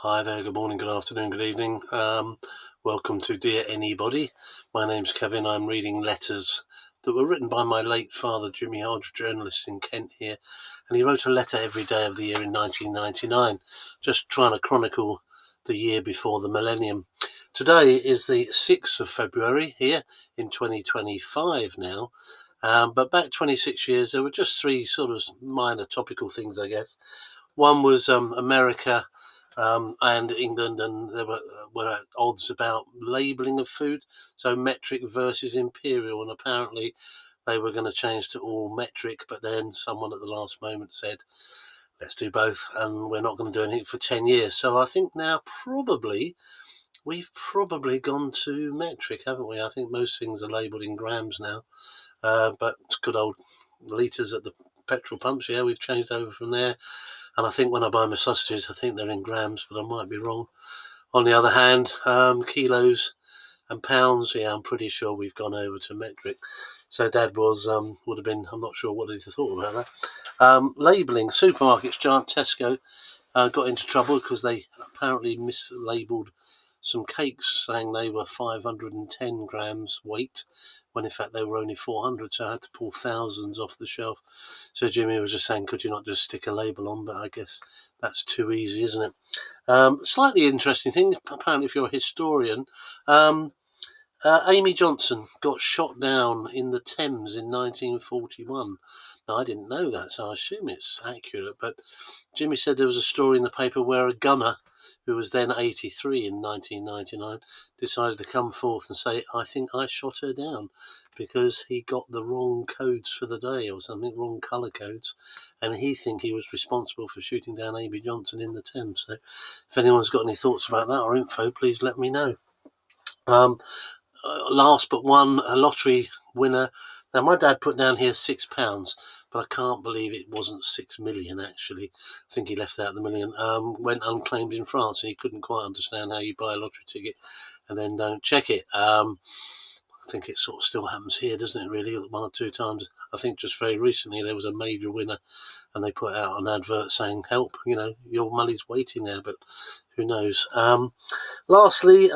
Hi there, good morning, good afternoon, good evening. Welcome to Dear Anybody. My name's Kevin. I'm reading letters that were written by my late father, Jimmy Hodge, journalist in Kent here. And he wrote a letter every day of the year in 1999, just trying to chronicle the year before the millennium. Today is the 6th of February here in 2025 now. But back 26 years, there were just three sort of minor topical things, I guess. One was America and England, and there were at odds about labelling of food, so metric versus imperial, and apparently they were going to change to all metric, but then someone at the last moment said, let's do both, and we're not going to do anything for 10 years. So I think now we've probably gone to metric, haven't we? I think most things are labelled in grams now, but good old litres at the petrol pumps, yeah, we've changed over from there. And I think when I buy my sausages, I think they're in grams, but I might be wrong. On the other hand, kilos and pounds, yeah, I'm pretty sure we've gone over to metric. So Dad would have been, I'm not sure what he'd have thought about that. Labelling, supermarkets, giant Tesco got into trouble because they apparently mislabelled some cakes, saying they were 510 grams weight, when in fact they were only 400, so I had to pull thousands off the shelf. So Jimmy was just saying, could you not just stick a label on? But I guess that's too easy, isn't it? Slightly interesting thing, apparently if you're a historian, Amy Johnson got shot down in the Thames in 1941. Now, I didn't know that, so I assume it's accurate, but Jimmy said there was a story in the paper where a gunner, who was then 83 in 1999, decided to come forth and say, I think I shot her down, because he got the wrong codes for the day or something, wrong colour codes, and he think he was responsible for shooting down Amy Johnson in the Thames. So if anyone's got any thoughts about that or info, please let me know. Last but one, a lottery winner. Now, my dad put down here £6, but I can't believe it wasn't 6 million, actually. I think he left out the million. Went unclaimed in France, and he couldn't quite understand how you buy a lottery ticket and then don't check it. I think it sort of still happens here, doesn't it, really? One or two times. I think just very recently there was a major winner and they put out an advert saying, help, your money's waiting there, but who knows. Lastly,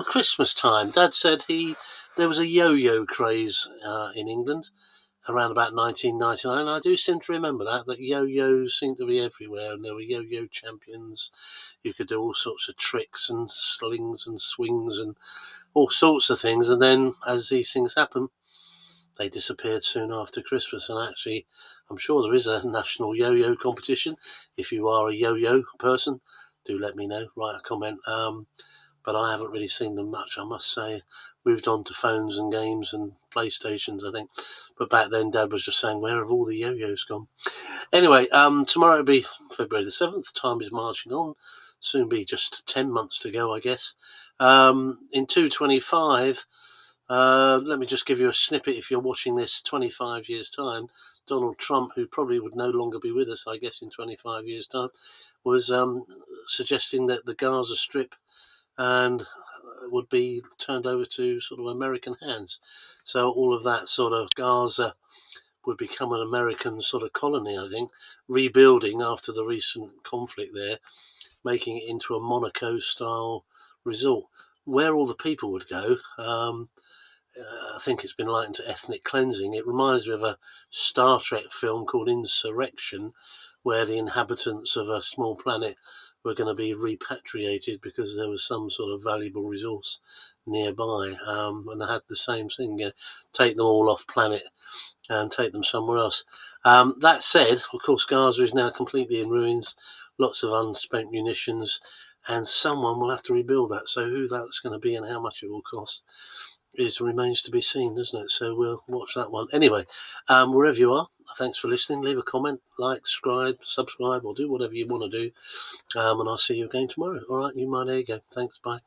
Christmas time. Dad said there was a yo-yo craze in England around about 1999. I do seem to remember that yo-yos seemed to be everywhere, and there were yo-yo champions. You could do all sorts of tricks and slings and swings and all sorts of things, and then as these things happen, they disappeared soon after Christmas. And actually, I'm sure there is a national yo-yo competition. If you are a yo-yo person, do let me know, write a comment. But I haven't really seen them much, I must say. Moved on to phones and games and PlayStations, I think. But back then, Dad was just saying, where have all the yo-yos gone? Anyway, tomorrow will be February the 7th. Time is marching on. Soon be just 10 months to go, I guess. In 225, let me just give you a snippet if you're watching this 25 years' time. Donald Trump, who probably would no longer be with us, I guess, in 25 years' time, was suggesting that the Gaza Strip and would be turned over to sort of American hands. So all of that sort of Gaza would become an American sort of colony, I think, rebuilding after the recent conflict there, making it into a Monaco-style resort. Where all the people would go, I think it's been likened to ethnic cleansing. It reminds me of a Star Trek film called Insurrection, where the inhabitants of a small planet were going to be repatriated because there was some sort of valuable resource nearby, and they had the same thing, take them all off planet and take them somewhere else. That said, of course, Gaza is now completely in ruins, lots of unspent munitions, and someone will have to rebuild that. So who that's going to be and how much it will cost remains to be seen, doesn't it? So we'll watch that one. Anyway, wherever you are, thanks for listening. Leave a comment, like, subscribe, or do whatever you want to do. And I'll see you again tomorrow. All right, there you go. Thanks, bye.